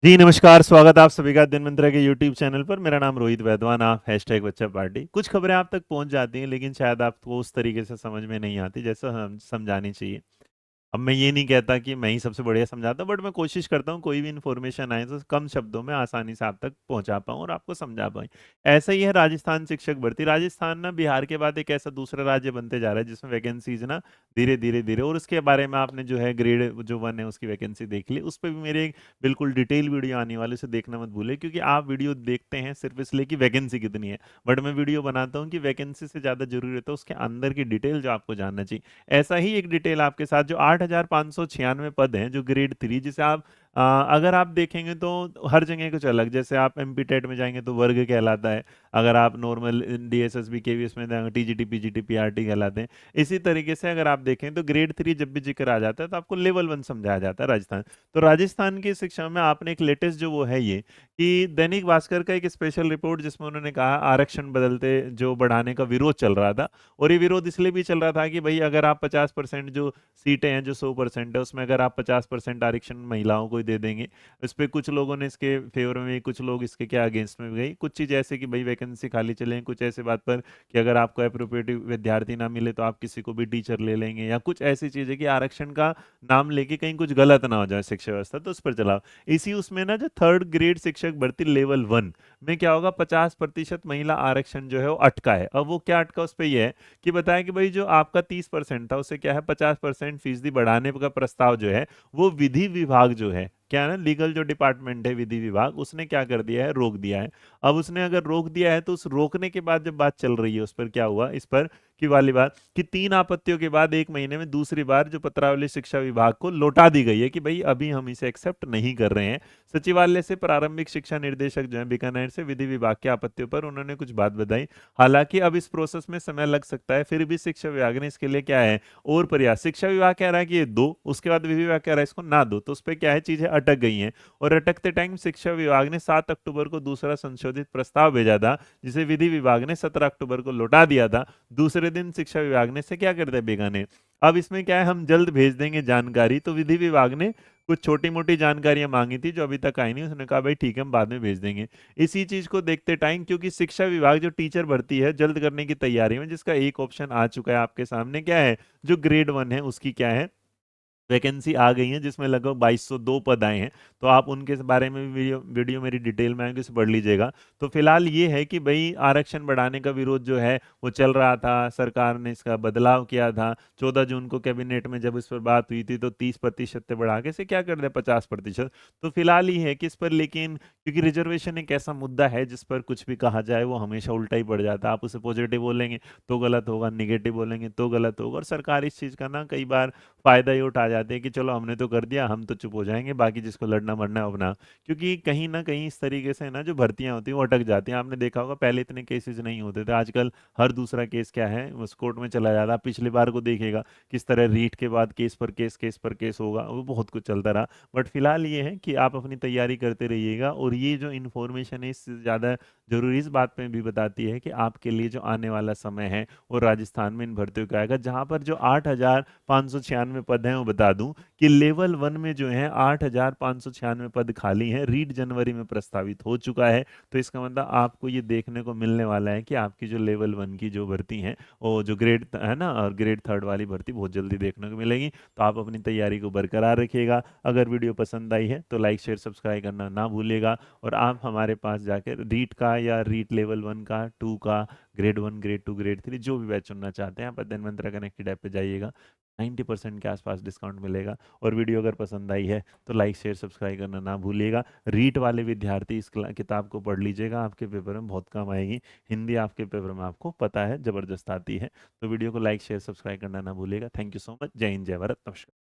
जी नमस्कार, स्वागत है आप सभी का दिन मंत्रा के यूट्यूब चैनल पर। मेरा नाम रोहित वैद्वान, आप हैशटैग बच्चा पार्टी। कुछ खबरें आप तक पहुंच जाती हैं लेकिन शायद आपको उस तरीके से समझ में नहीं आती जैसा हम समझानी चाहिए। अब मैं ये नहीं कहता कि मैं ही सबसे बढ़िया समझाता हूँ, बट मैं कोशिश करता हूँ कोई भी इन्फॉर्मेशन आए तो कम शब्दों में आसानी से आप तक पहुंचा पाऊँ और आपको समझा पाऊँ। ऐसा ही है राजस्थान शिक्षक भर्ती। राजस्थान ना बिहार के बाद एक ऐसा दूसरा राज्य बनते जा रहा है जिसमें वैकेंसीज ना धीरे धीरे धीरे, और उसके बारे में आपने जो है ग्रेड जो 1 है उसकी वैकेंसी देख ली, उस पर भी मेरे एक बिल्कुल डिटेल वीडियो आने वाले, उसे देखना मत भूले, क्योंकि आप वीडियो देखते हैं सिर्फ इसलिए कि वैकेंसी कितनी है, बट मैं वीडियो बनाता हूँ कि वैकेंसी से ज़्यादा जरूरी रहता है उसके अंदर की डिटेल जो आपको जानना चाहिए। ऐसा ही एक डिटेल आपके साथ, जो 8,596 पद हैं जो ग्रेड 3, जिसे आप अगर आप देखेंगे तो हर जगह कुछ अलग, जैसे आप एमपी टेट में जाएंगे तो वर्ग कहलाता है, अगर आप नॉर्मल डीएसएसबी केवीएस में जाएंगे टीजीटी पीजीटी पीआरटी कहलाते हैं। इसी तरीके से अगर आप देखें तो ग्रेड 3 जब भी जिक्र आ जाता है तो आपको लेवल 1 समझाया जाता है राजस्थान। तो राजस्थान की शिक्षा में आपने एक लेटेस्ट जो वो है ये, कि दैनिक भास्कर का एक स्पेशल रिपोर्ट जिसमें उन्होंने कहा आरक्षण बदलते जो बढ़ाने का विरोध चल रहा था, और ये विरोध इसलिए भी चल रहा था कि भाई अगर आप 50% जो सीटें हैं, जो 100% है, उसमें अगर आप 50% आरक्षण महिलाओं को ही दे देंगे, इस पे कुछ लोगों ने इसके फेवर में, कुछ लोग इसके क्या अगेंस्ट में भी गई, कुछ चीज़ ऐसे कि भाई वैकेंसी खाली चले, कुछ ऐसे बात पर कि अगर आपको अप्रोप्रिएट विद्यार्थी ना मिले तो आप किसी को भी टीचर ले लेंगे, या कुछ ऐसी चीज़ें कि आरक्षण का नाम लेके कहीं कुछ गलत ना हो जाए शिक्षा व्यवस्था, तो उस पर चला। इसी उसमें ना जो थर्ड ग्रेड शिक्षक भर्ती लेवल 1 में क्या होगा, 50% महिला आरक्षण जो है वो अटका है। अब वो क्या अटका, उस पर यह है कि बताया कि भाई जो आपका 30% था उसे क्या है 50% फीसदी बढ़ाने का प्रस्ताव जो है, वो विधि विभाग जो है, क्या है ना, लीगल जो डिपार्टमेंट है विधि विभाग, उसने क्या कर दिया है, रोक दिया है। अब उसने अगर रोक दिया है तो उस रोकने के बाद जब बात चल रही है उस पर क्या हुआ, इस पर की वाली बात कि 3 आपत्तियों के बाद 1 महीने में दूसरी बार जो पत्रावली शिक्षा विभाग को लौटा दी गई है कि भाई अभी हम इसे एक्सेप्ट नहीं कर रहे हैं। सचिवालय से प्रारंभिक शिक्षा निर्देशक जो है बीकानेर से विधि विभाग की आपत्तियों पर उन्होंने कुछ बात बताई। हालांकि अब इस प्रोसेस में समय लग सकता है, फिर भी शिक्षा विभाग ने इसके लिए क्या है और प्रयास, शिक्षा विभाग कह रहा है कि ये दो, उसके बाद विधि विभाग कह रहा है इसको ना दो, तो उस पर क्या है चीजें अटक गई हैं। और अटकते टाइम शिक्षा विभाग ने 7 अक्टूबर को दूसरा संशोधित प्रस्ताव भेजा था, जिसे विधि विभाग ने 17 अक्टूबर को लौटा दिया था। दूसरे दिन शिक्षा विभाग ने से क्या कर दिया बेगाने, अब इसमें क्या है हम जल्द भेज देंगे जानकारी। तो विधि विभाग ने कुछ छोटी मोटी जानकारियां मांगी थी जो अभी तक आई नहीं, उसने कहा भाई ठीक है हम बाद में भेज देंगे। इसी चीज को देखते टाइम, क्योंकि शिक्षा विभाग जो टीचर भर्ती है जल्द करने की तैयारी में, जिसका एक ऑप्शन आ चुका है आपके सामने, क्या है, जो ग्रेड 1 है उसकी क्या है वैकेंसी आ गई है, जिसमें लगभग 2202 पद आए हैं। तो आप उनके बारे में भी वीडियो वीडियो मेरी डिटेल में आएंगे, उसे पढ़ लीजिएगा। तो फिलहाल ये है कि भाई आरक्षण बढ़ाने का विरोध जो है वो चल रहा था, सरकार ने इसका बदलाव किया था 14 जून को कैबिनेट में, जब इस पर बात हुई थी तो 30% से बढ़ा के से क्या कर दिया 50%। तो फिलहाल ये है कि इस पर, लेकिन क्योंकि रिजर्वेशन एक ऐसा मुद्दा है जिस पर कुछ भी कहा जाए वो हमेशा उल्टा ही पड़ जाता है। आप उसे पॉजिटिव बोलेंगे तो गलत होगा, निगेटिव बोलेंगे तो गलत होगा, और सरकार इस चीज़ का ना कई बार फायदा ये उठा जाते हैं कि चलो हमने तो कर दिया, हम तो चुप हो जाएंगे, बाकी जिसको लड़ना मरना है अपना। क्योंकि कहीं ना कहीं इस तरीके से ना जो भर्तियां होती हैं वो अटक जाती हैं। आपने देखा होगा पहले इतने केसेस नहीं होते थे, आजकल हर दूसरा केस क्या है उस कोर्ट में चला जाता है। आप पिछली बार को देखिएगा किस तरह रीट के बाद केस पर केस, केस पर केस होगा, वो बहुत कुछ चलता रहा। बट फिलहाल ये है कि आप अपनी तैयारी करते रहिएगा, और ये जो इन्फॉर्मेशन है इससे ज़्यादा जरूरी इस बात पे भी बताती है कि आपके लिए जो आने वाला समय है वो राजस्थान में इन भर्तियों का आएगा, जहां पर जो 8,596 पद हैं, वो बता दूं कि लेवल 1 में जो है 8,596 पद खाली हैं, रीट जनवरी में प्रस्तावित हो चुका है। तो इसका मतलब आपको ये देखने को मिलने वाला है कि आपकी जो लेवल 1 की जो भर्ती है, वो जो ग्रेड है ना, और ग्रेड 3 वाली भर्ती बहुत जल्दी देखने को मिलेगी। तो आप अपनी तैयारी को बरकरार रखिएगा। अगर वीडियो पसंद आई है तो लाइक शेयर सब्सक्राइब करना ना भूलिएगा, और आप हमारे पास जाकर रीट का या रीट लेवल 1 का, 2 का, ग्रेड 1, ग्रेड 2, ग्रेड 3 जो भी बैच चुनना चाहते हैं आप अध्ययन मंत्रा कनेक्टेड ऐप पे जाइएगा। 90% के आसपास डिस्काउंट मिलेगा। और वीडियो अगर पसंद आई है तो लाइक शेयर सब्सक्राइब करना ना भूलिएगा। रीट वाले विद्यार्थी इस किताब को पढ़ लीजिएगा, आपके पेपर में बहुत काम आएगी। हिंदी आपके पेपर में आपको पता है ज़बरदस्त आती है। तो वीडियो को लाइक शेयर सब्सक्राइब करना ना भूलिएगा। Thank you so much. जय हिंद, जय भारत, नमस्कार।